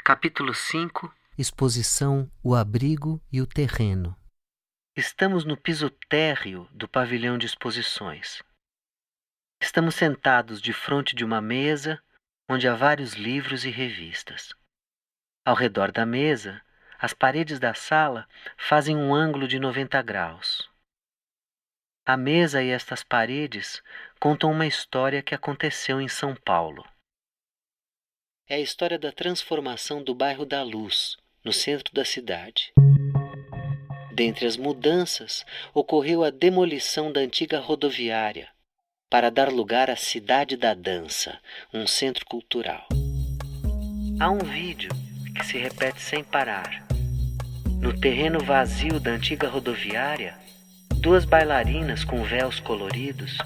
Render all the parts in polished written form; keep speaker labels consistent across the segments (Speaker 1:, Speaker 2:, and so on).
Speaker 1: Capítulo 5.
Speaker 2: Exposição O Abrigo e o Terreno.
Speaker 1: Estamos no piso térreo do pavilhão de exposições. Estamos sentados defronte de uma mesa onde há vários livros e revistas. Ao redor da mesa, as paredes da sala fazem um ângulo de 90 graus. A mesa e estas paredes contam uma história que aconteceu em São Paulo. É a história da transformação do bairro da Luz, no centro da cidade. Dentre as mudanças, ocorreu a demolição da antiga rodoviária para dar lugar à Cidade da Dança, um centro cultural. Há um vídeo que se repete sem parar. No terreno vazio da antiga rodoviária, duas bailarinas com véus coloridos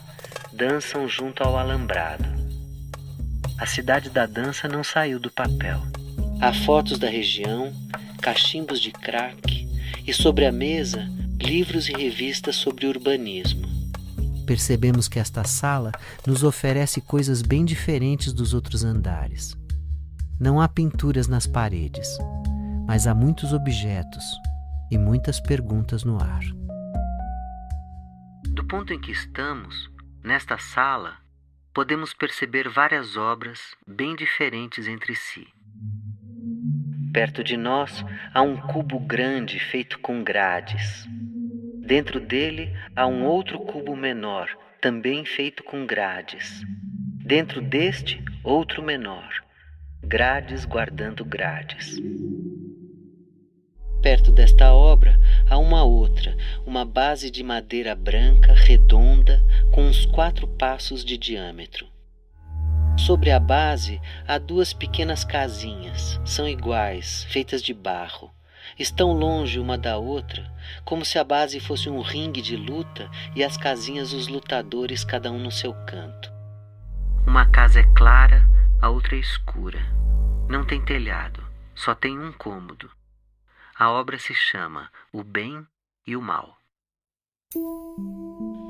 Speaker 1: dançam junto ao alambrado. A Cidade da Dança não saiu do papel. Há fotos da região, cachimbos de crack e sobre a mesa, livros e revistas sobre urbanismo.
Speaker 2: Percebemos que esta sala nos oferece coisas bem diferentes dos outros andares. Não há pinturas nas paredes, mas há muitos objetos e muitas perguntas no ar.
Speaker 1: Do ponto em que estamos, nesta sala, podemos perceber várias obras bem diferentes entre si. Perto de nós há um cubo grande feito com grades. Dentro dele há um outro cubo menor, também feito com grades. Dentro deste, outro menor. Grades guardando grades. Perto desta obra há uma outra, uma base de madeira branca, redonda, com uns 4 passos de diâmetro. Sobre a base há 2 pequenas casinhas, são iguais, feitas de barro. Estão longe uma da outra, como se a base fosse um ringue de luta e as casinhas os lutadores, cada um no seu canto. Uma casa é clara, a outra é escura. Não tem telhado, só tem um cômodo. A obra se chama O Bem e o Mal.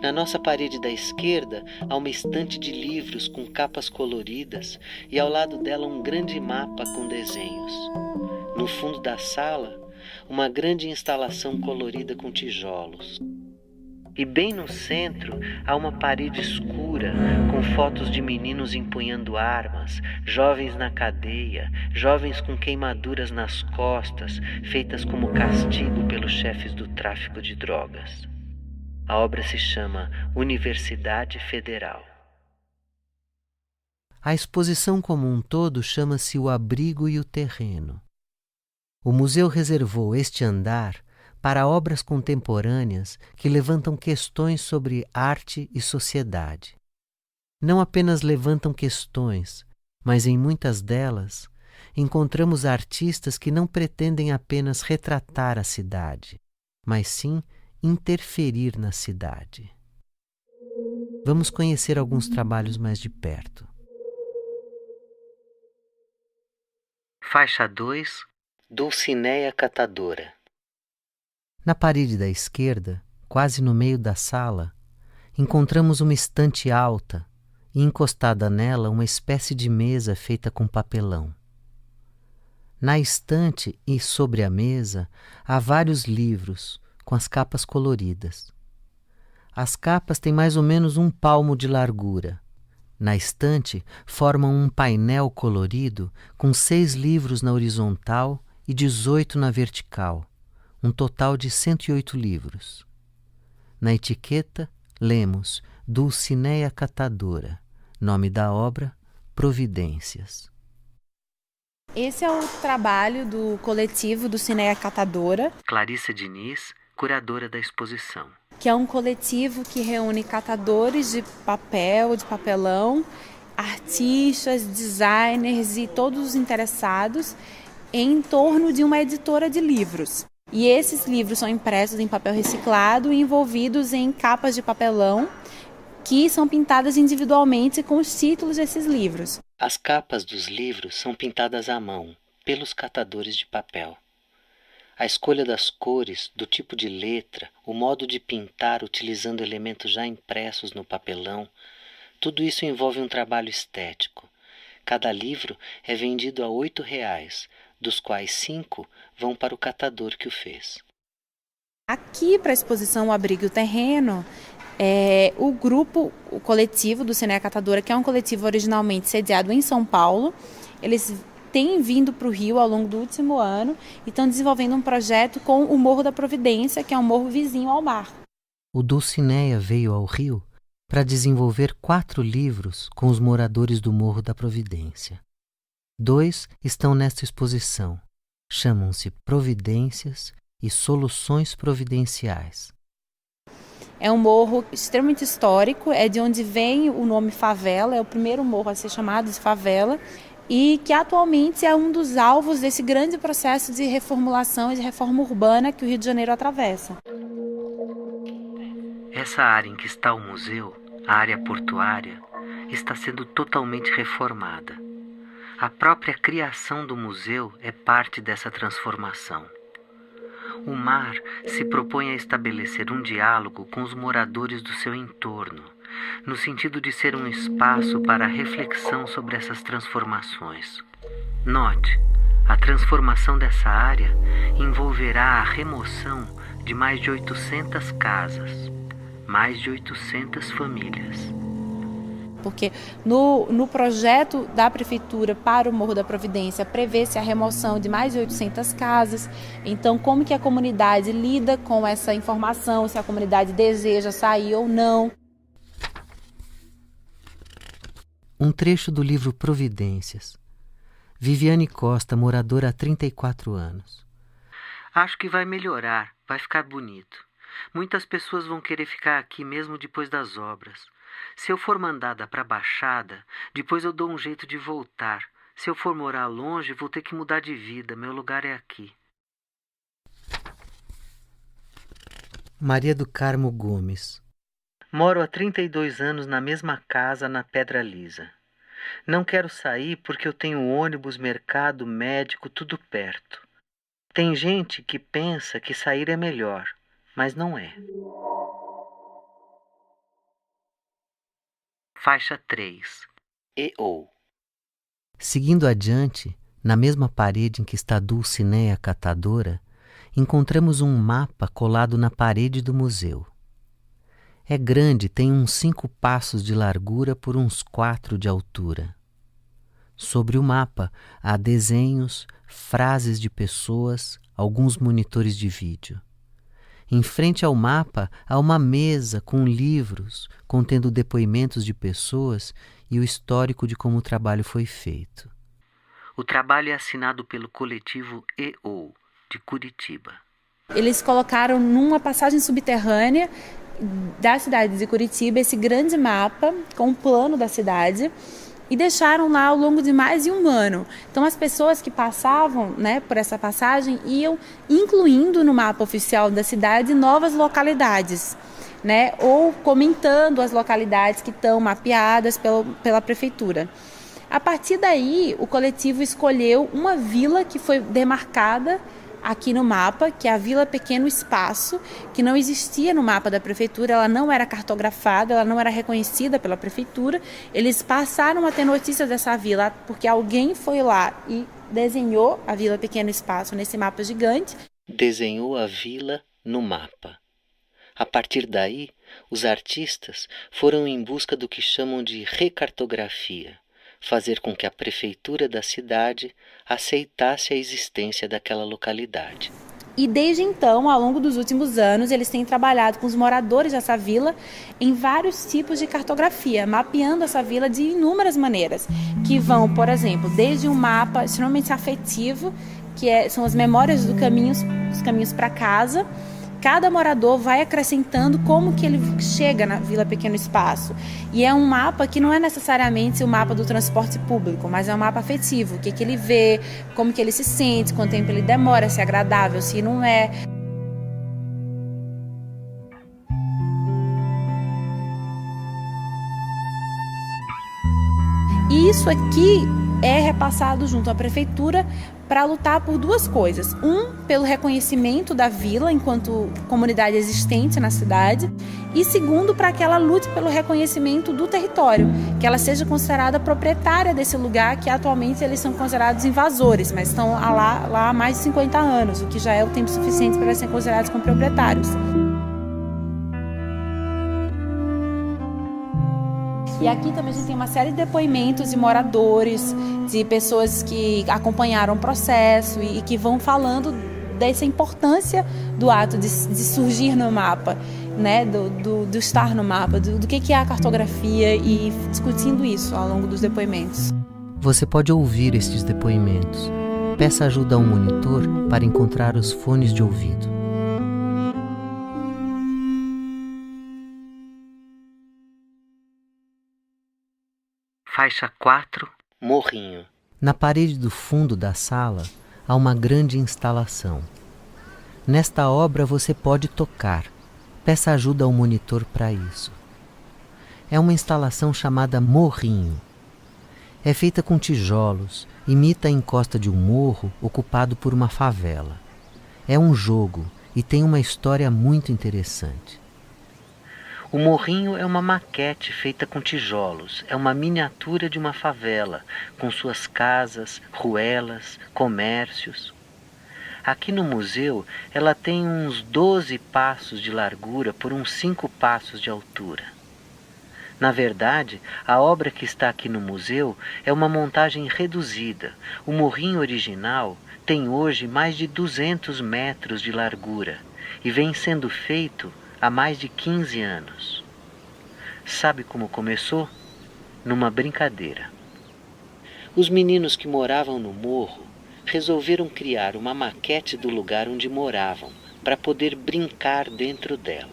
Speaker 1: Na nossa parede da esquerda há uma estante de livros com capas coloridas e ao lado dela um grande mapa com desenhos. No fundo da sala, uma grande instalação colorida com tijolos. E bem no centro há uma parede escura com fotos de meninos empunhando armas, jovens na cadeia, jovens com queimaduras nas costas, feitas como castigo pelos chefes do tráfico de drogas. A obra se chama Universidade Federal.
Speaker 2: A exposição como um todo chama-se O Abrigo e o Terreno. O museu reservou este andar para obras contemporâneas que levantam questões sobre arte e sociedade. Não apenas levantam questões, mas em muitas delas encontramos artistas que não pretendem apenas retratar a cidade, mas sim interferir na cidade. Vamos conhecer alguns trabalhos mais de perto.
Speaker 1: Faixa 2, Dulcineia Catadora.
Speaker 2: Na parede da esquerda, quase no meio da sala, encontramos uma estante alta e encostada nela uma espécie de mesa feita com papelão. Na estante e sobre a mesa há vários livros com as capas coloridas. As capas têm mais ou menos 1 palmo de largura. Na estante formam um painel colorido com 6 livros na horizontal e 18 na vertical, um total de 108 livros. Na etiqueta lemos Dulcineia Catadora, nome da obra Providências.
Speaker 3: Esse é o trabalho do coletivo Dulcineia Catadora,
Speaker 1: Clarissa Diniz, curadora da exposição.
Speaker 3: que é um coletivo que reúne catadores de papel, de papelão, artistas, designers e todos os interessados em torno de uma editora de livros. E esses livros são impressos em papel reciclado e envolvidos em capas de papelão que são pintadas individualmente com os títulos desses livros.
Speaker 1: As capas dos livros são pintadas à mão, pelos catadores de papel. A escolha das cores, do tipo de letra, o modo de pintar utilizando elementos já impressos no papelão, tudo isso envolve um trabalho estético. Cada livro é vendido a R$ 8, dos quais 5 vão para o catador que o fez.
Speaker 3: Aqui para a exposição O Abrigo e o Terreno, o coletivo do Cineia Catadora, que é um coletivo originalmente sediado em São Paulo, eles têm vindo para o Rio ao longo do último ano e estão desenvolvendo um projeto com o Morro da Providência, que é um morro vizinho ao mar.
Speaker 2: O Dulcineia veio ao Rio para desenvolver 4 livros com os moradores do Morro da Providência. 2 estão nesta exposição. Chamam-se Providências e Soluções Providenciais.
Speaker 3: É um morro extremamente histórico, é de onde vem o nome favela, é o primeiro morro a ser chamado de favela e que atualmente é um dos alvos desse grande processo de reformulação e de reforma urbana que o Rio de Janeiro atravessa.
Speaker 1: Essa área em que está o museu, a área portuária, está sendo totalmente reformada. A própria criação do museu é parte dessa transformação. O mar se propõe a estabelecer um diálogo com os moradores do seu entorno, no sentido de ser um espaço para a reflexão sobre essas transformações. Note, a transformação dessa área envolverá a remoção de mais de 800 casas, mais de 800 famílias.
Speaker 3: Porque no projeto da Prefeitura para o Morro da Providência prevê-se a remoção de mais de 800 casas. Então, como que a comunidade lida com essa informação, se a comunidade deseja sair ou não?
Speaker 2: Um trecho do livro Providências. Viviane Costa, moradora há 34 anos.
Speaker 1: Acho que vai melhorar, vai ficar bonito. Muitas pessoas vão querer ficar aqui mesmo depois das obras. Se eu for mandada para a Baixada, depois eu dou um jeito de voltar. Se eu for morar longe, vou ter que mudar de vida. Meu lugar é aqui.
Speaker 2: Maria do Carmo Gomes.
Speaker 1: Moro há 32 anos na mesma casa na Pedra Lisa. Não quero sair porque eu tenho ônibus, mercado, médico, tudo perto. Tem gente que pensa que sair é melhor, mas não é. Faixa 3. E/ou.
Speaker 2: Seguindo adiante, na mesma parede em que está Dulcineia Catadora, encontramos um mapa colado na parede do museu. É grande, tem uns 5 passos de largura por uns 4 de altura. Sobre o mapa há desenhos, frases de pessoas, alguns monitores de vídeo. Em frente ao mapa há uma mesa com livros contendo depoimentos de pessoas e o histórico de como o trabalho foi feito.
Speaker 1: O trabalho é assinado pelo coletivo E/ou, de Curitiba.
Speaker 3: Eles colocaram numa passagem subterrânea da cidade de Curitiba esse grande mapa com um plano da cidade e deixaram lá ao longo de mais de um ano. Então as pessoas que passavam, por essa passagem iam incluindo no mapa oficial da cidade novas localidades, ou comentando as localidades que estão mapeadas pela prefeitura. A partir daí, o coletivo escolheu uma vila que foi demarcada aqui no mapa, que é a Vila Pequeno Espaço, que não existia no mapa da prefeitura, ela não era cartografada, ela não era reconhecida pela prefeitura. Eles passaram a ter notícias dessa vila porque alguém foi lá e desenhou a Vila Pequeno Espaço nesse mapa gigante.
Speaker 1: Desenhou a vila no mapa. A partir daí, os artistas foram em busca do que chamam de recartografia, fazer com que a prefeitura da cidade aceitasse a existência daquela localidade.
Speaker 3: E desde então, ao longo dos últimos anos, eles têm trabalhado com os moradores dessa vila em vários tipos de cartografia, mapeando essa vila de inúmeras maneiras, que vão, por exemplo, desde um mapa extremamente afetivo, são as memórias dos caminhos para casa. Cada morador vai acrescentando como que ele chega na Vila Pequeno Espaço. E é um mapa que não é necessariamente o mapa do transporte público, mas é um mapa afetivo. O que ele vê, como que ele se sente, quanto tempo ele demora, se é agradável, se não é. E isso aqui é repassado junto à prefeitura para lutar por duas coisas. Pelo reconhecimento da vila enquanto comunidade existente na cidade, e segundo, para que ela lute pelo reconhecimento do território, que ela seja considerada proprietária desse lugar, que atualmente eles são considerados invasores, mas estão lá há mais de 50 anos, o que já é o tempo suficiente para serem considerados como proprietários. E aqui também a gente tem uma série de depoimentos de moradores, de pessoas que acompanharam o processo e que vão falando dessa importância do ato de surgir no mapa, né? do estar no mapa, do que é a cartografia, e discutindo isso ao longo dos depoimentos.
Speaker 2: Você pode ouvir estes depoimentos. Peça ajuda ao monitor para encontrar os fones de ouvido.
Speaker 1: Faixa 4, Morrinho.
Speaker 2: Na parede do fundo da sala há uma grande instalação. Nesta obra você pode tocar. Peça ajuda ao monitor para isso. É uma instalação chamada Morrinho. É feita com tijolos, imita a encosta de um morro ocupado por uma favela. É um jogo e tem uma história muito interessante.
Speaker 1: O morrinho é uma maquete feita com tijolos, é uma miniatura de uma favela, com suas casas, ruelas, comércios. Aqui no museu, ela tem uns 12 passos de largura por uns 5 passos de altura. Na verdade, a obra que está aqui no museu é uma montagem reduzida. O morrinho original tem hoje mais de 200 metros de largura e vem sendo feito há mais de 15 anos. Sabe como começou? Numa brincadeira. Os meninos que moravam no morro resolveram criar uma maquete do lugar onde moravam para poder brincar dentro dela.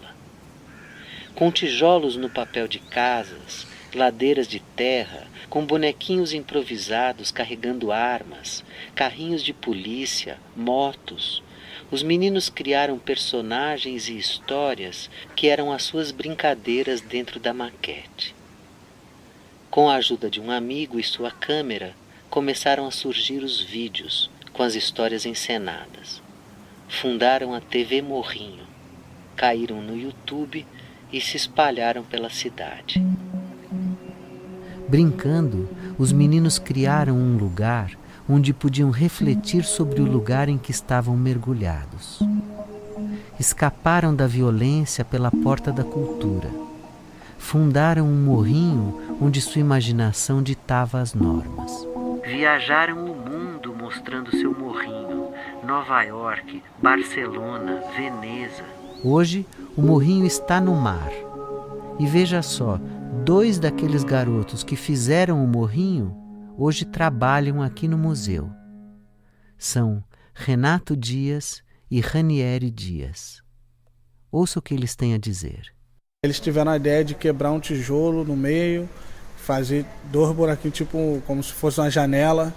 Speaker 1: Com tijolos no papel de casas, ladeiras de terra, com bonequinhos improvisados carregando armas, carrinhos de polícia, motos, os meninos criaram personagens e histórias que eram as suas brincadeiras dentro da maquete. Com a ajuda de um amigo e sua câmera, começaram a surgir os vídeos com as histórias encenadas. Fundaram a TV Morrinho, caíram no YouTube e se espalharam pela cidade.
Speaker 2: Brincando, os meninos criaram um lugar onde podiam refletir sobre o lugar em que estavam mergulhados. Escaparam da violência pela porta da cultura. Fundaram um morrinho onde sua imaginação ditava as normas.
Speaker 1: Viajaram o mundo mostrando seu morrinho. Nova York, Barcelona, Veneza.
Speaker 2: Hoje, o morrinho está no mar. E veja só, 2 daqueles garotos que fizeram o morrinho hoje trabalham aqui no museu. São Renato Dias e Ranieri Dias. Ouça o que eles têm a dizer.
Speaker 4: Eles tiveram a ideia de quebrar um tijolo no meio, fazer 2 buraquinhos, tipo como se fosse uma janela,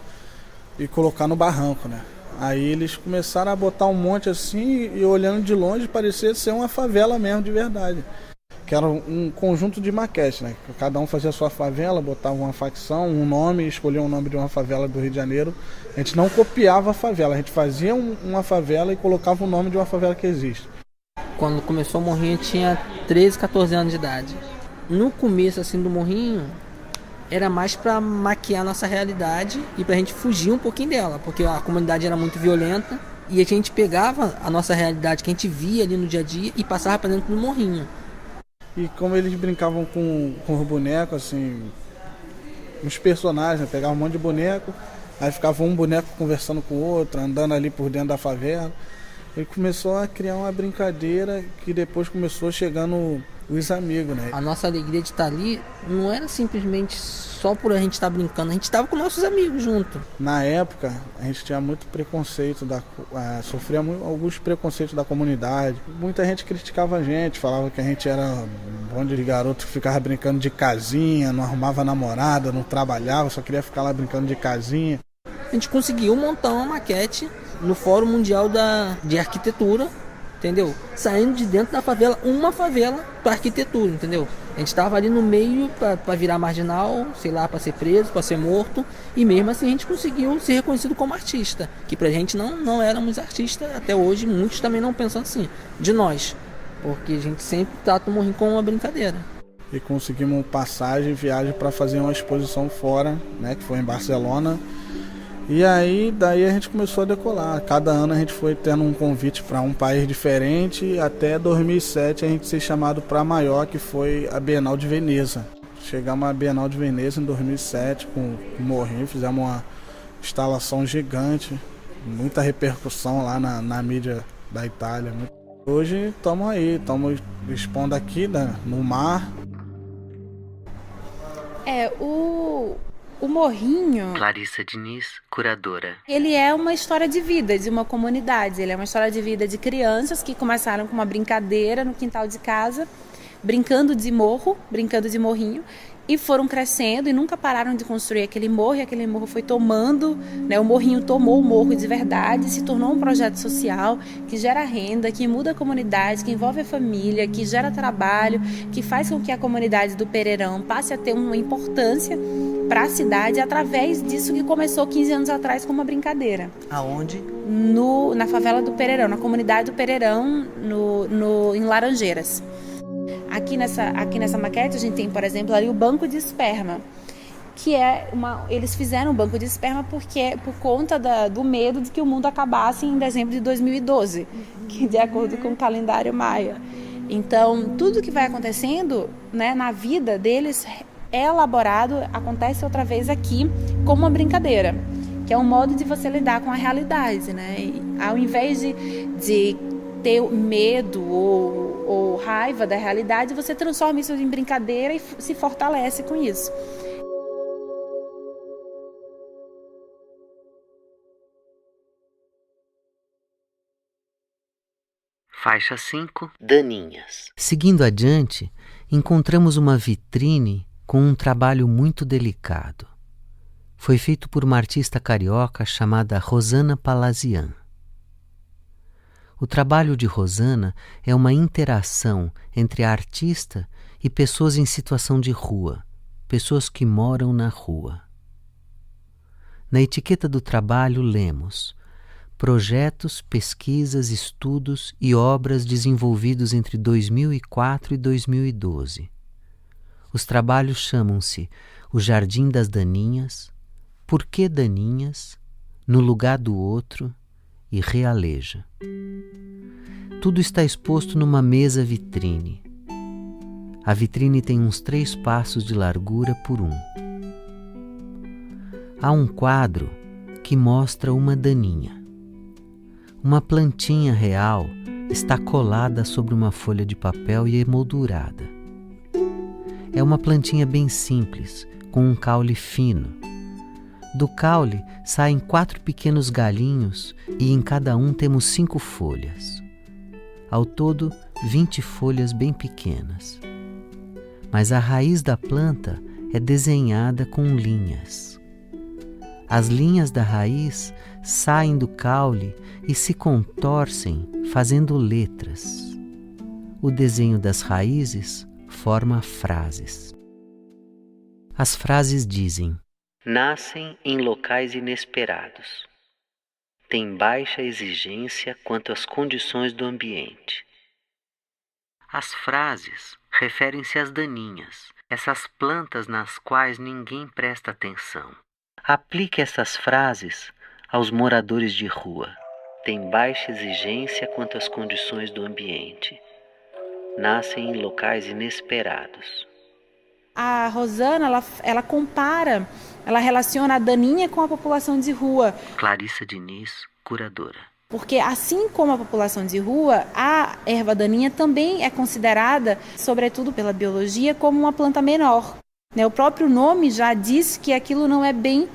Speaker 4: e colocar no barranco, né? Aí eles começaram a botar um monte assim, e olhando de longe parecia ser uma favela mesmo de verdade. Que era um conjunto de maquetes, né? Cada um fazia a sua favela, botava uma facção, um nome, escolhia um nome de uma favela do Rio de Janeiro. A gente não copiava a favela, a gente fazia uma favela e colocava o nome de uma favela que existe.
Speaker 5: Quando começou o Morrinho, eu tinha 13, 14 anos de idade. No começo assim do Morrinho, era mais para maquiar nossa realidade e pra gente fugir um pouquinho dela, porque a comunidade era muito violenta e a gente pegava a nossa realidade que a gente via ali no dia a dia e passava para dentro do Morrinho.
Speaker 4: E como eles brincavam com os bonecos, assim, uns personagens, né? Pegavam um monte de boneco, aí ficava um boneco conversando com o outro, andando ali por dentro da favela. Ele começou a criar uma brincadeira que depois começou chegando os amigos, né?
Speaker 5: A nossa alegria de estar ali não era simplesmente só por a gente estar brincando, a gente estava com nossos amigos junto.
Speaker 4: Na época, a gente tinha muito preconceito, sofria alguns preconceitos da comunidade. Muita gente criticava a gente, falava que a gente era um bando de garoto que ficava brincando de casinha, não arrumava namorada, não trabalhava, só queria ficar lá brincando de casinha.
Speaker 5: A gente conseguiu montar uma maquete no Fórum Mundial de Arquitetura, entendeu? Saindo de dentro da favela, uma favela para arquitetura, entendeu? A A gente estava ali no meio para virar marginal, sei lá, para ser preso, para ser morto, e mesmo assim a gente conseguiu ser reconhecido como artista, que pra gente não éramos artistas até hoje, muitos também não pensam assim, de nós, porque a gente sempre trata o morrinho como uma brincadeira.
Speaker 4: E conseguimos passagem, viagem para fazer uma exposição fora, né, que foi em Barcelona. E aí, daí a gente começou a decolar. Cada ano a gente foi tendo um convite para um país diferente, até 2007 a gente ser chamado para a maior, que foi a Bienal de Veneza. Chegamos à Bienal de Veneza em 2007 com o morrinho, fizemos uma instalação gigante, muita repercussão lá na mídia da Itália. Hoje estamos aí, estamos expondo aqui no mar.
Speaker 3: O morrinho...
Speaker 1: Clarissa Diniz, curadora.
Speaker 3: Ele é uma história de vida de uma comunidade. Ele é uma história de vida de crianças que começaram com uma brincadeira no quintal de casa, brincando de morro, brincando de morrinho, e foram crescendo e nunca pararam de construir aquele morro, e aquele morro foi tomando, né, o morrinho tomou o morro de verdade, se tornou um projeto social que gera renda, que muda a comunidade, que envolve a família, que gera trabalho, que faz com que a comunidade do Pereirão passe a ter uma importância para a cidade através disso que começou 15 anos atrás como uma brincadeira.
Speaker 2: Aonde?
Speaker 3: Na favela do Pereirão, na comunidade do Pereirão, em Laranjeiras. Aqui nessa maquete a gente tem, por exemplo, ali o banco de esperma, que eles fizeram um banco de esperma porque por conta do medo de que o mundo acabasse em dezembro de 2012, que de acordo com o calendário maia. Então, tudo que vai acontecendo, né, na vida deles é elaborado, acontece outra vez aqui como uma brincadeira, que é um modo de você lidar com a realidade, né? E, ao invés de ter medo ou raiva da realidade, você transforma isso em brincadeira e se fortalece com isso.
Speaker 1: Faixa 5, Daninhas.
Speaker 2: Seguindo adiante, encontramos uma vitrine com um trabalho muito delicado. Foi feito por uma artista carioca chamada Rosana Palazian. O trabalho de Rosana é uma interação entre a artista e pessoas em situação de rua, pessoas que moram na rua. Na etiqueta do trabalho lemos: projetos, pesquisas, estudos e obras desenvolvidos entre 2004 e 2012. Os trabalhos chamam-se O Jardim das Daninhas, Por que Daninhas, No Lugar do Outro e Realeja. Tudo está exposto numa mesa vitrine. A vitrine tem uns 3 passos de largura por 1. Há um quadro que mostra uma daninha. Uma plantinha real está colada sobre uma folha de papel e emoldurada. É uma plantinha bem simples, com um caule fino. Do caule saem 4 pequenos galhinhos e em cada um temos 5 folhas. Ao todo, 20 folhas bem pequenas. Mas a raiz da planta é desenhada com linhas. As linhas da raiz saem do caule e se contorcem fazendo letras. O desenho das raízes forma frases. As frases dizem:
Speaker 1: Nascem em locais inesperados. Têm baixa exigência quanto às condições do ambiente. As frases referem-se às daninhas, essas plantas nas quais ninguém presta atenção. Aplique essas frases aos moradores de rua. Têm baixa exigência quanto às condições do ambiente. Nascem em locais inesperados.
Speaker 3: A Rosana, ela compara, ela relaciona a daninha com a população de rua.
Speaker 1: Clarissa Diniz, curadora.
Speaker 3: Porque assim como a população de rua, a erva daninha também é considerada, sobretudo pela biologia, como uma planta menor. O próprio nome já diz que aquilo não é bem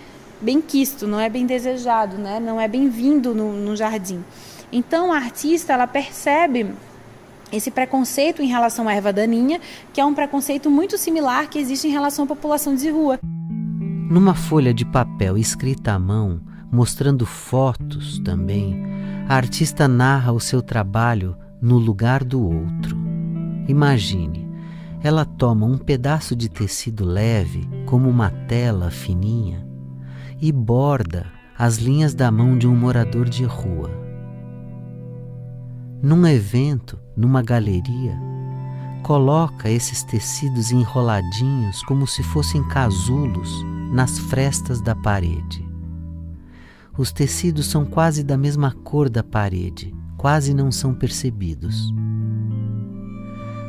Speaker 3: quisto, não é bem desejado, né? Não é bem-vindo no jardim. Então a artista, ela percebe esse preconceito em relação à erva daninha, que é um preconceito muito similar que existe em relação à população de rua.
Speaker 2: Numa folha de papel escrita à mão, mostrando fotos também, a artista narra o seu trabalho no lugar do outro. Imagine, ela toma um pedaço de tecido leve, como uma tela fininha, e borda as linhas da mão de um morador de rua. Num evento, numa galeria, coloca esses tecidos enroladinhos como se fossem casulos nas frestas da parede. Os tecidos são quase da mesma cor da parede, quase não são percebidos.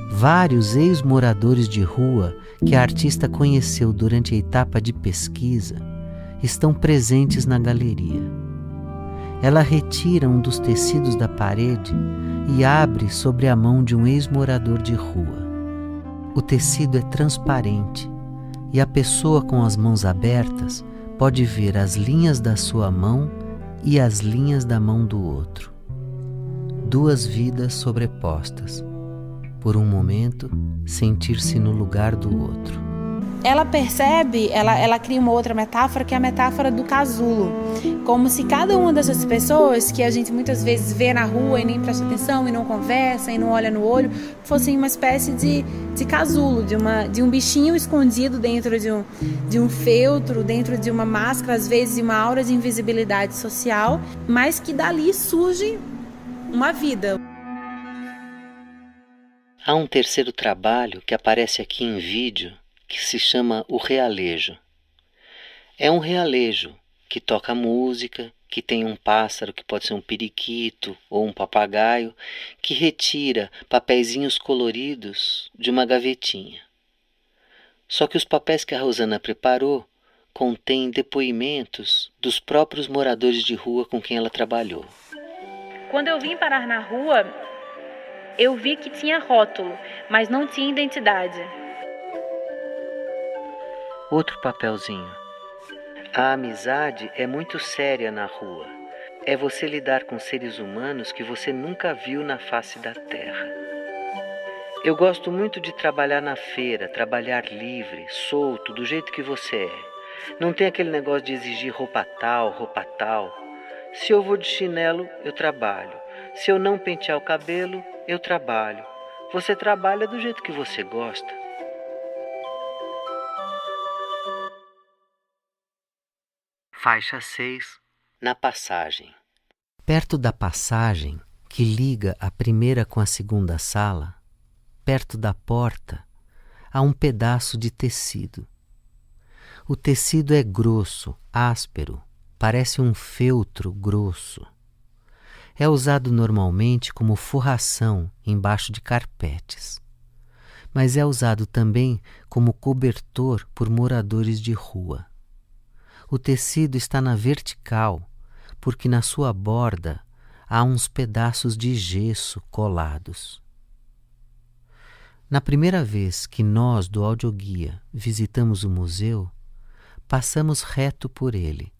Speaker 2: Vários ex-moradores de rua que a artista conheceu durante a etapa de pesquisa estão presentes na galeria. Ela retira um dos tecidos da parede e abre sobre a mão de um ex-morador de rua. O tecido é transparente e a pessoa com as mãos abertas pode ver as linhas da sua mão e as linhas da mão do outro. Duas vidas sobrepostas. Por um momento, sentir-se no lugar do outro.
Speaker 3: Ela percebe, ela cria uma outra metáfora, que é a metáfora do casulo. Como se cada uma dessas pessoas, que a gente muitas vezes vê na rua e nem presta atenção, e não conversa, e não olha no olho, fossem uma espécie de casulo, de um bichinho escondido dentro de um feltro, dentro de uma máscara, às vezes de uma aura de invisibilidade social, mas que dali surge uma vida.
Speaker 1: Há um terceiro trabalho que aparece aqui em vídeo que se chama O Realejo. É um realejo que toca música, que tem um pássaro que pode ser um periquito ou um papagaio, que retira papeizinhos coloridos de uma gavetinha. Só que os papéis que a Rosana preparou contêm depoimentos dos próprios moradores de rua com quem ela trabalhou.
Speaker 3: Quando eu vim parar na rua, eu vi que tinha rótulo, mas não tinha identidade.
Speaker 1: Outro papelzinho. A amizade é muito séria na rua. É você lidar com seres humanos que você nunca viu na face da terra. Eu gosto muito de trabalhar na feira, trabalhar livre, solto, do jeito que você é. Não tem aquele negócio de exigir roupa tal, roupa tal. Se eu vou de chinelo, eu trabalho. Se eu não pentear o cabelo, eu trabalho. Você trabalha do jeito que você gosta. Faixa 6. Na passagem.
Speaker 2: Perto da passagem, que liga a primeira com a segunda sala, perto da porta, há um pedaço de tecido. O tecido é grosso, áspero, parece um feltro grosso. É usado normalmente como forração embaixo de carpetes, mas é usado também como cobertor por moradores de rua. O tecido está na vertical, porque na sua borda há uns pedaços de gesso colados. Na primeira vez que nós, do audioguia, visitamos o museu, passamos reto por ele.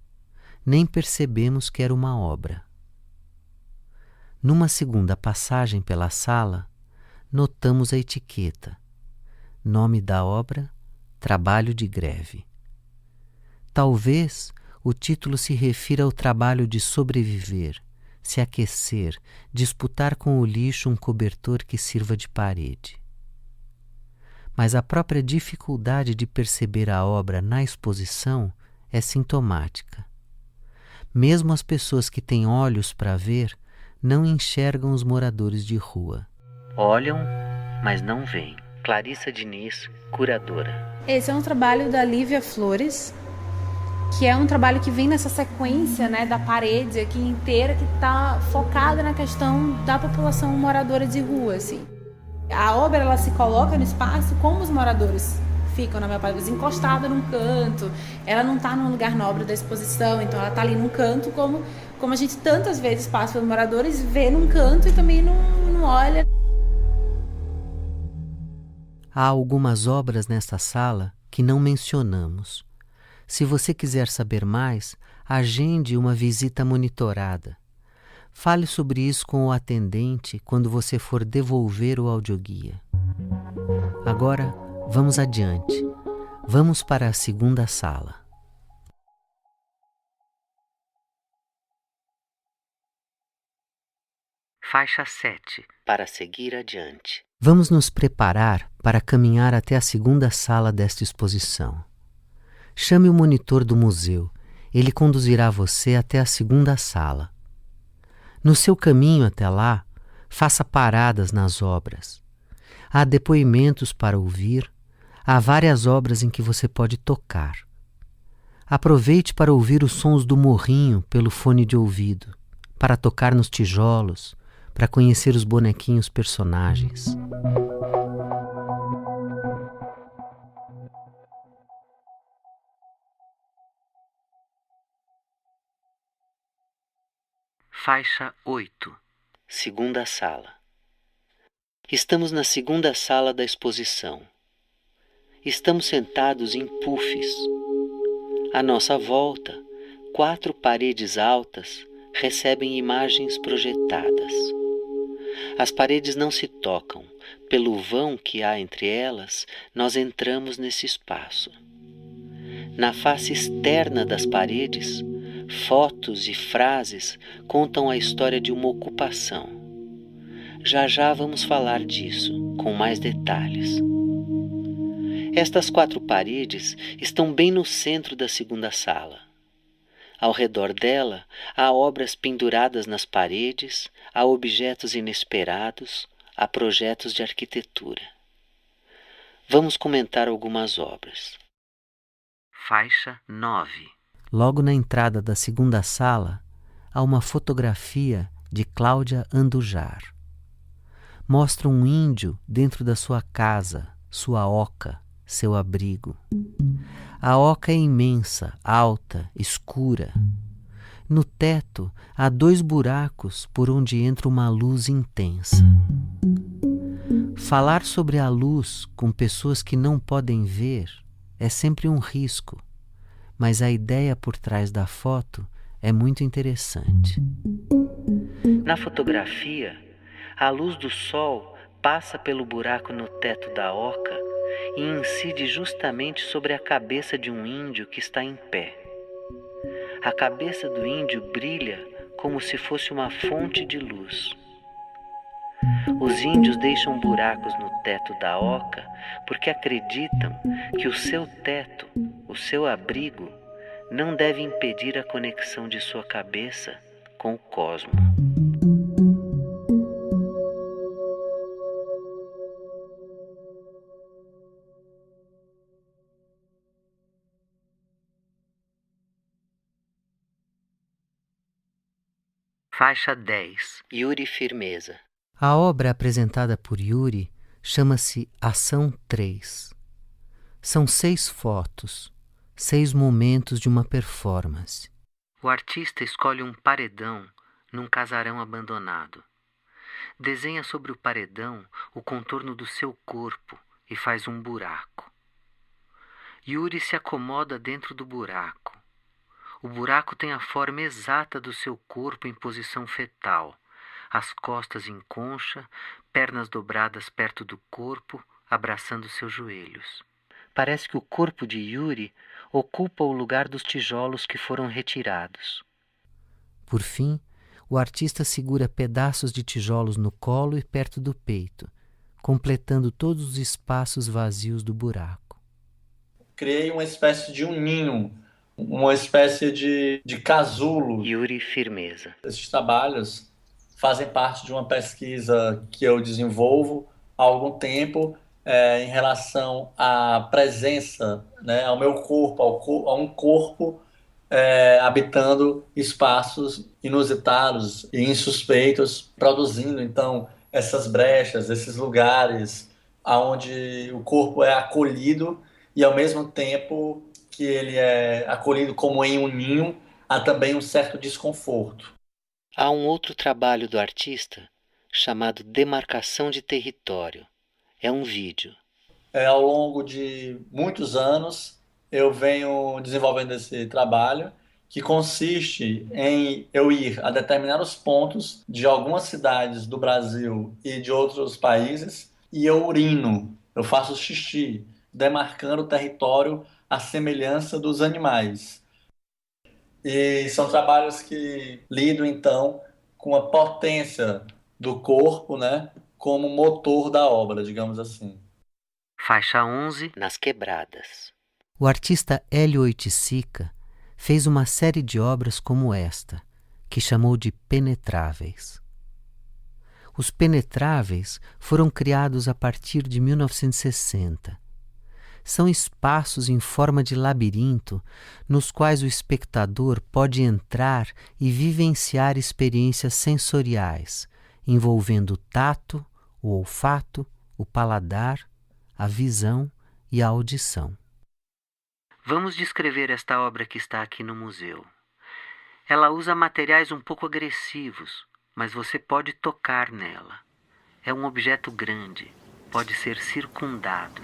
Speaker 2: Nem percebemos que era uma obra. Numa segunda passagem pela sala, notamos a etiqueta. Nome da obra: Trabalho de Greve. Talvez o título se refira ao trabalho de sobreviver, se aquecer, disputar com o lixo um cobertor que sirva de parede. Mas a própria dificuldade de perceber a obra na exposição é sintomática. Mesmo as pessoas que têm olhos para ver não enxergam os moradores de rua.
Speaker 1: Olham, mas não veem. Clarissa Diniz, curadora.
Speaker 3: Esse é um trabalho da Lívia Flores, que é um trabalho que vem nessa sequência, né, da parede aqui inteira, que está focada na questão da população moradora de rua, assim. A obra, ela se coloca no espaço como os moradores ficam, na minha parte, encostada num canto. Ela não está num lugar nobre da exposição, então ela está ali num canto, como a gente tantas vezes passa pelos moradores, vê num canto e também não olha.
Speaker 2: Há algumas obras nesta sala que não mencionamos. Se você quiser saber mais, agende uma visita monitorada. Fale sobre isso com o atendente quando você for devolver o audioguia. Agora, vamos adiante. Vamos para a segunda sala.
Speaker 1: Faixa 7. Para seguir adiante.
Speaker 2: Vamos nos preparar para caminhar até a segunda sala desta exposição. Chame o monitor do museu. Ele conduzirá você até a segunda sala. No seu caminho até lá, faça paradas nas obras. Há depoimentos para ouvir, há várias obras em que você pode tocar. Aproveite para ouvir os sons do morrinho pelo fone de ouvido, para tocar nos tijolos, para conhecer os bonequinhos personagens.
Speaker 1: Faixa 8. Segunda sala. Estamos na segunda sala da exposição. Estamos sentados em puffs. À nossa volta, 4 paredes altas recebem imagens projetadas. As paredes não se tocam. Pelo vão que há entre elas, nós entramos nesse espaço. Na face externa das paredes, fotos e frases contam a história de uma ocupação. Já já vamos falar disso, com mais detalhes. Estas 4 paredes estão bem no centro da segunda sala. Ao redor dela, há obras penduradas nas paredes, há objetos inesperados, há projetos de arquitetura. Vamos comentar algumas obras. Faixa 9.
Speaker 2: Logo na entrada da segunda sala, há uma fotografia de Cláudia Andujar. Mostra um índio dentro da sua casa, sua oca, seu abrigo. A oca é imensa, alta, escura. No teto há 2 buracos por onde entra uma luz intensa. Falar sobre a luz com pessoas que não podem ver é sempre um risco, mas a ideia por trás da foto é muito interessante.
Speaker 1: Na fotografia, a luz do sol passa pelo buraco no teto da oca e incide justamente sobre a cabeça de um índio que está em pé. A cabeça do índio brilha como se fosse uma fonte de luz. Os índios deixam buracos no teto da oca porque acreditam que o seu teto, o seu abrigo, não deve impedir a conexão de sua cabeça com o cosmo. Faixa 10. Yuri Firmeza.
Speaker 2: A obra apresentada por Yuri chama-se Ação 3. São 6 fotos, 6 momentos de uma performance.
Speaker 1: O artista escolhe um paredão num casarão abandonado. Desenha sobre o paredão o contorno do seu corpo e faz um buraco. Yuri se acomoda dentro do buraco. O buraco tem a forma exata do seu corpo em posição fetal, as costas em concha, pernas dobradas perto do corpo, abraçando seus joelhos. Parece que o corpo de Yuri ocupa o lugar dos tijolos que foram retirados.
Speaker 2: Por fim, o artista segura pedaços de tijolos no colo e perto do peito, completando todos os espaços vazios do buraco.
Speaker 6: Criei uma espécie de um ninho, uma espécie de casulo.
Speaker 1: Yuri Firmeza.
Speaker 6: Esses trabalhos fazem parte de uma pesquisa que eu desenvolvo há algum tempo em relação à presença, né, ao meu corpo, a um corpo habitando espaços inusitados e insuspeitos, produzindo, então, essas brechas, esses lugares onde o corpo é acolhido e, ao mesmo tempo que ele é acolhido como em um ninho, há também um certo desconforto.
Speaker 1: Há um outro trabalho do artista chamado Demarcação de Território. É um vídeo.
Speaker 6: Ao longo de muitos anos, eu venho desenvolvendo esse trabalho, que consiste em eu ir a determinados pontos de algumas cidades do Brasil e de outros países e eu urino, eu faço xixi, demarcando o território à semelhança dos animais. E são trabalhos que lidam, então, com a potência do corpo, né? como motor da obra, digamos assim.
Speaker 1: Faixa 11, nas quebradas.
Speaker 2: O artista Hélio Oiticica fez uma série de obras como esta, que chamou de penetráveis. Os penetráveis foram criados a partir de 1960. São espaços em forma de labirinto nos quais o espectador pode entrar e vivenciar experiências sensoriais, envolvendo o tato, o olfato, o paladar, a visão e a audição.
Speaker 1: Vamos descrever esta obra que está aqui no museu. Ela usa materiais um pouco agressivos, mas você pode tocar nela. É um objeto grande, pode ser circundado.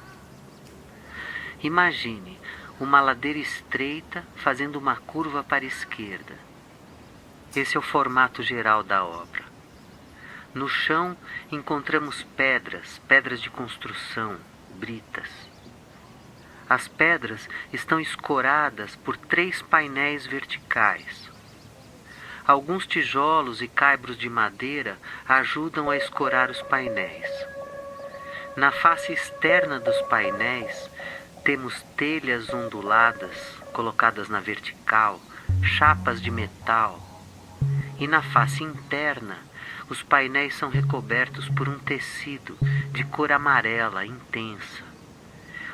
Speaker 1: Imagine uma ladeira estreita fazendo uma curva para a esquerda. Esse é o formato geral da obra. No chão encontramos pedras de construção, britas. As pedras estão escoradas por 3 painéis verticais. Alguns tijolos e caibros de madeira ajudam a escorar os painéis. Na face externa dos painéis, temos telhas onduladas colocadas na vertical, chapas de metal. E na face interna, os painéis são recobertos por um tecido de cor amarela intensa.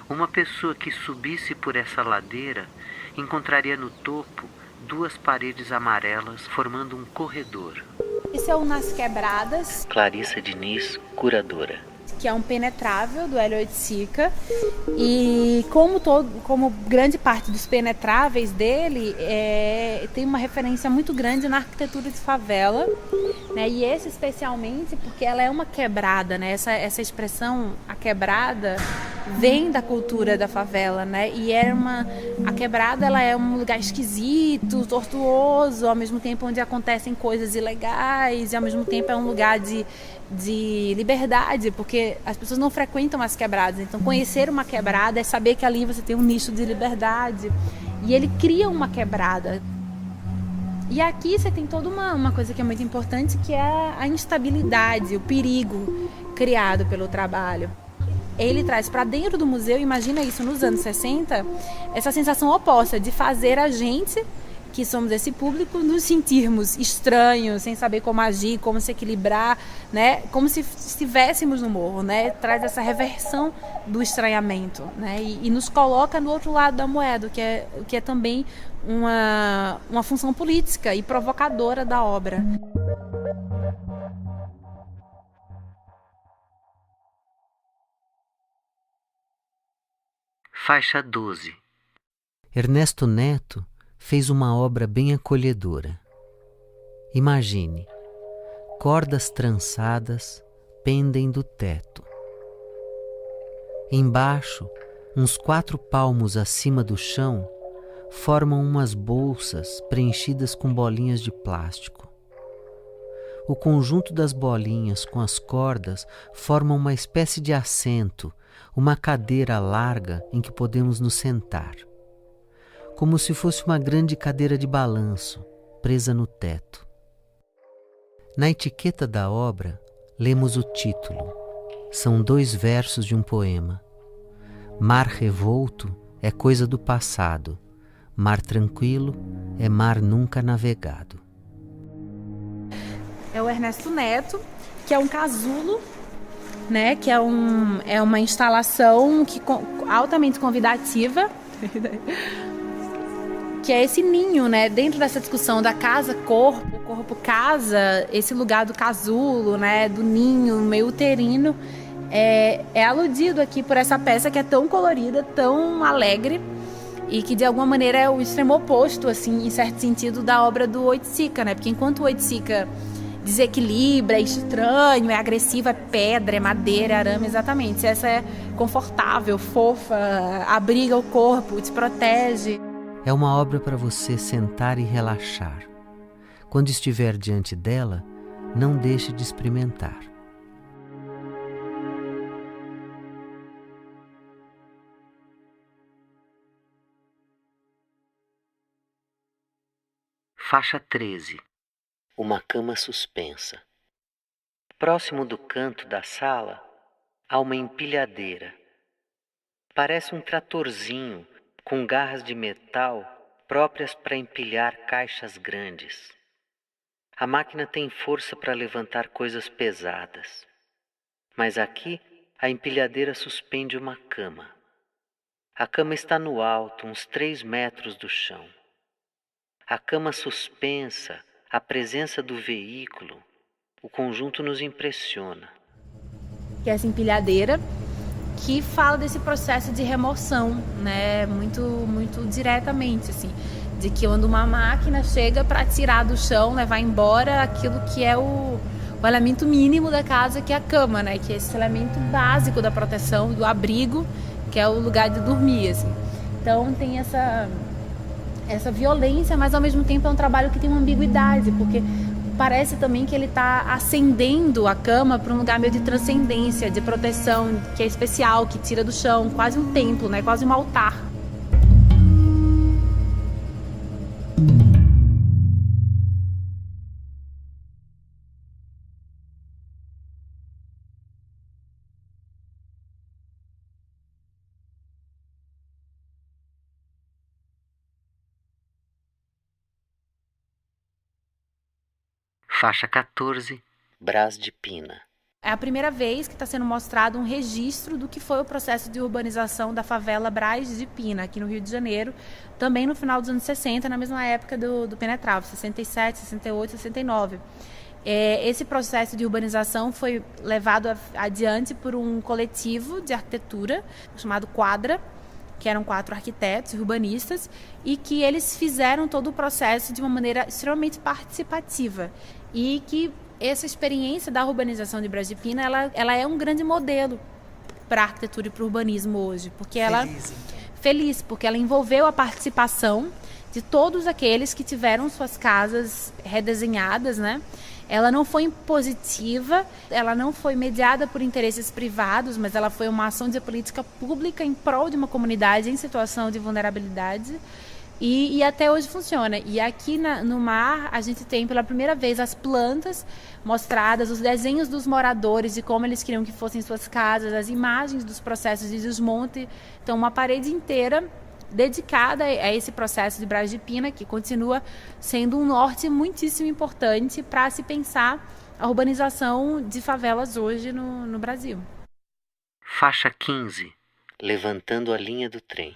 Speaker 1: Uma pessoa que subisse por essa ladeira encontraria no topo 2 paredes amarelas formando um corredor.
Speaker 3: Esse é o Nas Quebradas,
Speaker 1: Clarissa Diniz, curadora.
Speaker 3: que é um penetrável do Hélio Oiticica, e como grande parte dos penetráveis dele tem uma referência muito grande na arquitetura de favela, né? E esse especialmente porque ela é uma quebrada, né? Essa expressão, a quebrada, vem da cultura da favela, né? E a quebrada, ela é um lugar esquisito, tortuoso, ao mesmo tempo onde acontecem coisas ilegais, e ao mesmo tempo é um lugar de liberdade, porque as pessoas não frequentam as quebradas. Então conhecer uma quebrada é saber que ali você tem um nicho de liberdade, e ele cria uma quebrada. E aqui você tem toda uma coisa que é muito importante, que é a instabilidade, o perigo criado pelo trabalho. Ele traz para dentro do museu, imagina isso nos anos 60, essa sensação oposta de fazer a gente, que somos esse público, nos sentirmos estranhos, sem saber como agir, como se equilibrar, né? Como se estivéssemos no morro, né? Traz essa reversão do estranhamento, né? E nos coloca no outro lado da moeda, que é também uma função política e provocadora da obra.
Speaker 1: Faixa 12.
Speaker 2: Ernesto Neto fez uma obra bem acolhedora. Imagine, cordas trançadas pendem do teto. Embaixo, uns 4 palmos acima do chão, formam umas bolsas preenchidas com bolinhas de plástico. O conjunto das bolinhas com as cordas forma uma espécie de assento, uma cadeira larga em que podemos nos sentar. Como se fosse uma grande cadeira de balanço, presa no teto. Na etiqueta da obra, lemos o título. São 2 versos de um poema. Mar revolto é coisa do passado. Mar tranquilo é mar nunca navegado.
Speaker 3: É o Ernesto Neto, que é um casulo, né? Que é uma instalação altamente convidativa, que é esse ninho, né? Dentro dessa discussão da casa-corpo, corpo-casa, esse lugar do casulo, né? Do ninho meio uterino, é aludido aqui por essa peça que é tão colorida, tão alegre, e que de alguma maneira é o extremo oposto, assim, em certo sentido, da obra do Oiticica, né? Porque enquanto o Oiticica desequilibra, é estranho, é agressivo, é pedra, é madeira, é arame, exatamente. Essa é confortável, fofa, abriga o corpo, te protege.
Speaker 2: É uma obra para você sentar e relaxar. Quando estiver diante dela, não deixe de experimentar.
Speaker 1: Faixa 13. Uma cama suspensa. Próximo do canto da sala, há uma empilhadeira. Parece um tratorzinho com garras de metal próprias para empilhar caixas grandes. A máquina tem força para levantar coisas pesadas. Mas aqui, a empilhadeira suspende uma cama. A cama está no alto, uns 3 metros do chão. A cama suspensa, a presença do veículo, o conjunto nos impressiona.
Speaker 3: Que é essa empilhadeira que fala desse processo de remoção, né, muito diretamente, assim, de que quando uma máquina chega para tirar do chão, levar embora aquilo que é o elemento mínimo da casa, que é a cama, né, que é esse elemento básico da proteção, do abrigo, que é o lugar de dormir, assim. Então tem essa violência, mas ao mesmo tempo é um trabalho que tem uma ambiguidade, porque parece também que ele está ascendendo a cama para um lugar meio de transcendência, de proteção, que é especial, que tira do chão, quase um templo, né? Quase um altar.
Speaker 1: Faixa 14, Brás de Pina.
Speaker 3: É a primeira vez que está sendo mostrado um registro do que foi o processo de urbanização da favela Brás de Pina, aqui no Rio de Janeiro, também no final dos anos 60, na mesma época do Penetrava, 67, 68, 69. Esse processo de urbanização foi levado adiante por um coletivo de arquitetura chamado Quadra, que eram 4 arquitetos urbanistas, e que eles fizeram todo o processo de uma maneira extremamente participativa. E que essa experiência da urbanização de Brás de Pina, ela é um grande modelo para a arquitetura e para o urbanismo hoje, porque feliz, porque ela envolveu a participação de todos aqueles que tiveram suas casas redesenhadas, né? Ela não foi impositiva, ela não foi mediada por interesses privados, mas ela foi uma ação de política pública em prol de uma comunidade em situação de vulnerabilidade. E até hoje funciona. E aqui no mar a gente tem pela primeira vez as plantas mostradas, os desenhos dos moradores de como eles queriam que fossem suas casas, as imagens dos processos de desmonte. Então uma parede inteira dedicada a esse processo de Brás de Pina, que continua sendo um norte muitíssimo importante para se pensar a urbanização de favelas hoje no Brasil.
Speaker 1: Faixa 15, Levantando a linha do trem.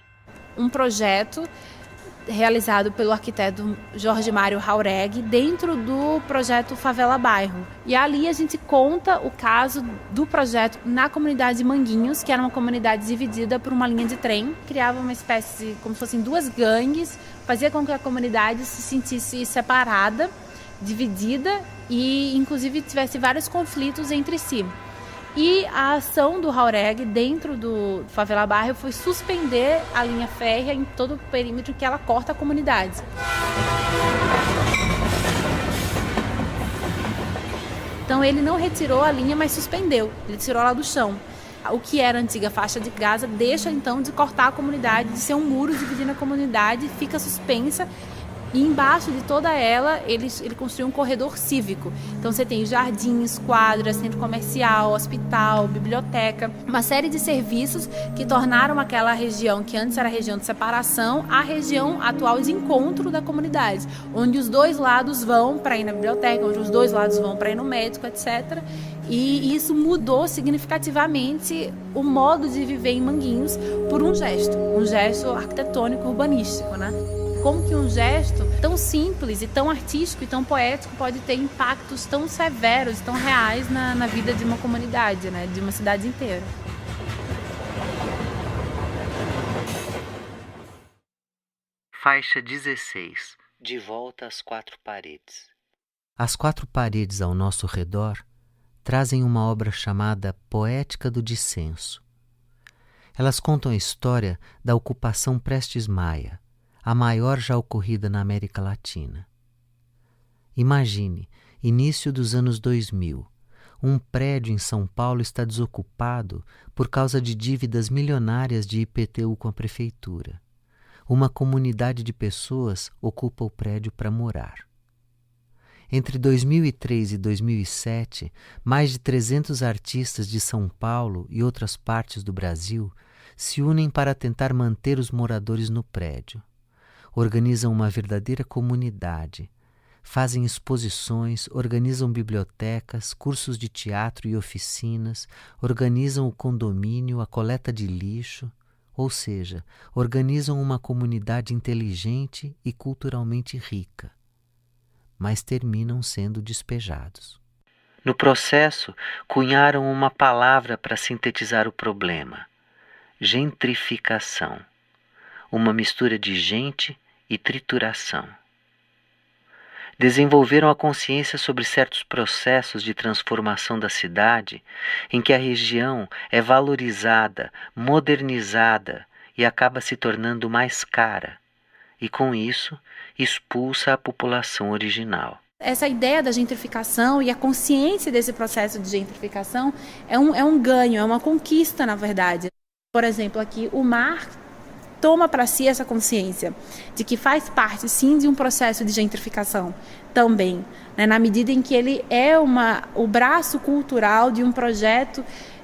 Speaker 3: Um projeto realizado pelo arquiteto Jorge Mário Jauregui dentro do projeto Favela Bairro. E ali a gente conta o caso do projeto na comunidade de Manguinhos, que era uma comunidade dividida por uma linha de trem, criava uma espécie de, como se fossem 2 gangues, fazia com que a comunidade se sentisse separada, dividida e inclusive tivesse vários conflitos entre si. E a ação do Jauregui dentro do Favela Bairro foi suspender a linha férrea em todo o perímetro que ela corta a comunidade. Então ele não retirou a linha, mas suspendeu. Ele tirou ela do chão. O que era a antiga faixa de Gaza deixa então de cortar a comunidade, de ser um muro dividindo a comunidade, fica suspensa. E embaixo de toda ela, ele construiu um corredor cívico. Então você tem jardins, quadras, centro comercial, hospital, biblioteca, uma série de serviços que tornaram aquela região, que antes era a região de separação, a região atual de encontro da comunidade, onde os 2 lados vão para ir na biblioteca, onde os 2 lados vão para ir no médico, etc. E isso mudou significativamente o modo de viver em Manguinhos por um gesto arquitetônico urbanístico, né? Como que um gesto tão simples e tão artístico e tão poético pode ter impactos tão severos, tão reais na vida de uma comunidade, né? De uma cidade inteira.
Speaker 1: Faixa 16, De volta às 4 paredes.
Speaker 2: As 4 paredes ao nosso redor trazem uma obra chamada Poética do Dissenso. Elas contam a história da ocupação Prestes Maia, a maior já ocorrida na América Latina. Imagine, início dos anos 2000, um prédio em São Paulo está desocupado por causa de dívidas milionárias de IPTU com a prefeitura. Uma comunidade de pessoas ocupa o prédio para morar. Entre 2003 e 2007, mais de 300 artistas de São Paulo e outras partes do Brasil se unem para tentar manter os moradores no prédio. Organizam uma verdadeira comunidade, fazem exposições, organizam bibliotecas, cursos de teatro e oficinas, organizam o condomínio, a coleta de lixo, ou seja, organizam uma comunidade inteligente e culturalmente rica, mas terminam sendo despejados.
Speaker 1: No processo, cunharam uma palavra para sintetizar o problema: gentrificação, uma mistura de gente e trituração. Desenvolveram a consciência sobre certos processos de transformação da cidade em que a região é valorizada, modernizada e acaba se tornando mais cara, e com isso expulsa a população original.
Speaker 3: Essa ideia da gentrificação e a consciência desse processo de gentrificação é um ganho, é uma conquista, na verdade. Por exemplo, aqui o mar toma para si essa consciência de que faz parte, sim, de um processo de gentrificação também, né? Na medida em que ele é o braço cultural de um projeto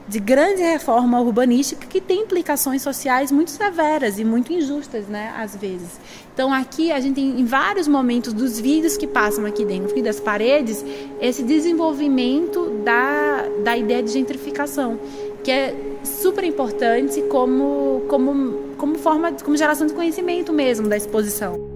Speaker 3: de grande reforma urbanística que tem implicações sociais muito severas e muito injustas, né, às vezes. Então aqui a gente tem, em vários momentos dos vídeos que passam aqui dentro das paredes, esse desenvolvimento da ideia de gentrificação, que é super importante como forma, como geração de conhecimento mesmo da exposição.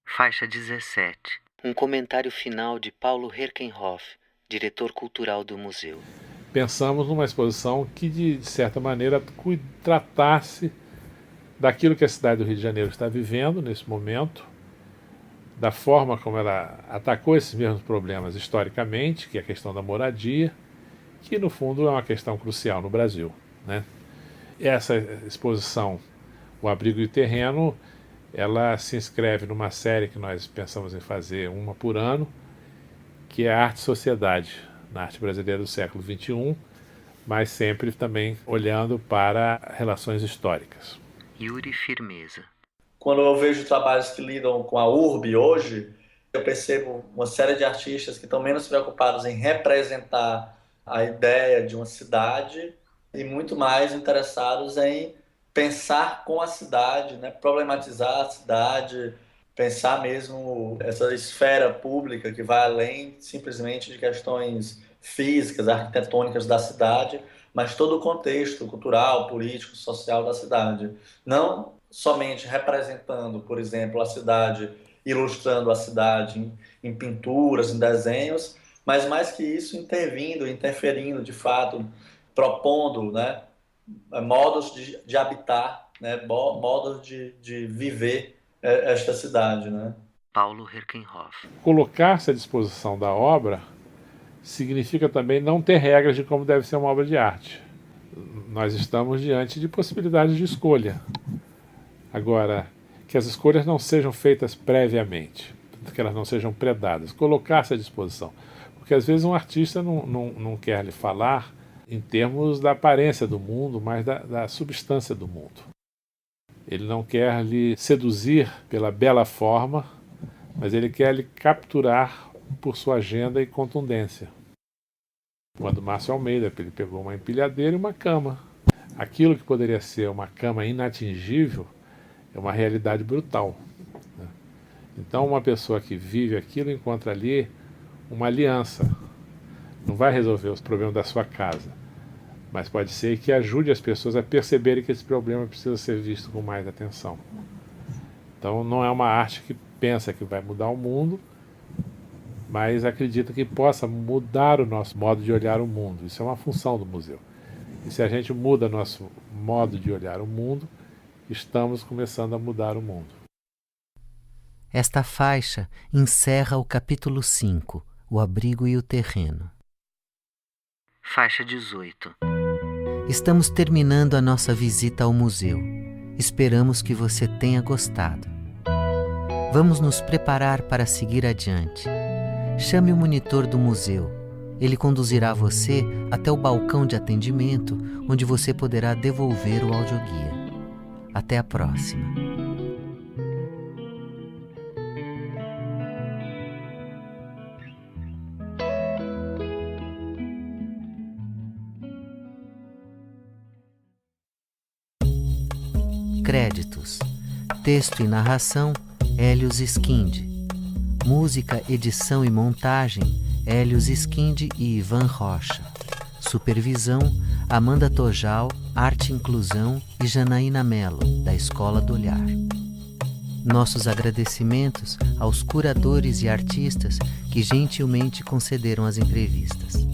Speaker 1: Faixa 17. Um comentário final de Paulo Herkenhoff, diretor cultural do museu.
Speaker 7: Pensamos numa exposição que, de certa maneira, tratasse daquilo que a cidade do Rio de Janeiro está vivendo nesse momento, da forma como ela atacou esses mesmos problemas historicamente, que é a questão da moradia, que no fundo é uma questão crucial no Brasil, né? Essa exposição, O Abrigo e o Terreno, ela se inscreve numa série que nós pensamos em fazer uma por ano, que é Arte e Sociedade, na arte brasileira do século XXI, mas sempre também olhando para relações históricas.
Speaker 1: Yuri Firmeza.
Speaker 6: Quando eu vejo trabalhos que lidam com a urbe hoje, eu percebo uma série de artistas que estão menos preocupados em representar a ideia de uma cidade e muito mais interessados em pensar com a cidade, né? Problematizar a cidade, pensar mesmo essa esfera pública que vai além simplesmente de questões físicas, arquitetônicas da cidade, mas todo o contexto cultural, político, social da cidade. Não somente representando, por exemplo, a cidade, ilustrando a cidade em pinturas, em desenhos, mas mais que isso, interferindo de fato, propondo, né, modos de habitar, né, modos de viver esta cidade, né?
Speaker 1: Paulo Herkenhoff.
Speaker 7: Colocar-se à disposição da obra significa também não ter regras de como deve ser uma obra de arte. Nós estamos diante de possibilidades de escolha. Agora, que as escolhas não sejam feitas previamente, que elas não sejam predadas, colocar-se à disposição. Porque às vezes um artista não quer lhe falar em termos da aparência do mundo, mas da substância do mundo. Ele não quer lhe seduzir pela bela forma, mas ele quer lhe capturar por sua agenda e contundência. Quando Márcio Almeida ele pegou uma empilhadeira e uma cama. Aquilo que poderia ser uma cama inatingível é uma realidade brutal, né? Então uma pessoa que vive aquilo encontra ali uma aliança. Não vai resolver os problemas da sua casa, mas pode ser que ajude as pessoas a perceberem que esse problema precisa ser visto com mais atenção. Então não é uma arte que pensa que vai mudar o mundo, mas acredita que possa mudar o nosso modo de olhar o mundo. Isso é uma função do museu. E se a gente muda nosso modo de olhar o mundo, estamos começando a mudar o mundo.
Speaker 2: Esta faixa encerra o capítulo 5, O Abrigo e o Terreno.
Speaker 1: Faixa 18.
Speaker 2: Estamos terminando a nossa visita ao museu. Esperamos que você tenha gostado. Vamos nos preparar para seguir adiante. Chame o monitor do museu. Ele conduzirá você até o balcão de atendimento, onde você poderá devolver o audioguia. Até a próxima. Créditos. Texto e narração, Hélios Skindi. Música, edição e montagem, Hélios Skindi e Ivan Rocha. Supervisão, Amanda Tojal, Arte e Inclusão e Janaína Mello, da Escola do Olhar. Nossos agradecimentos aos curadores e artistas que gentilmente concederam as entrevistas.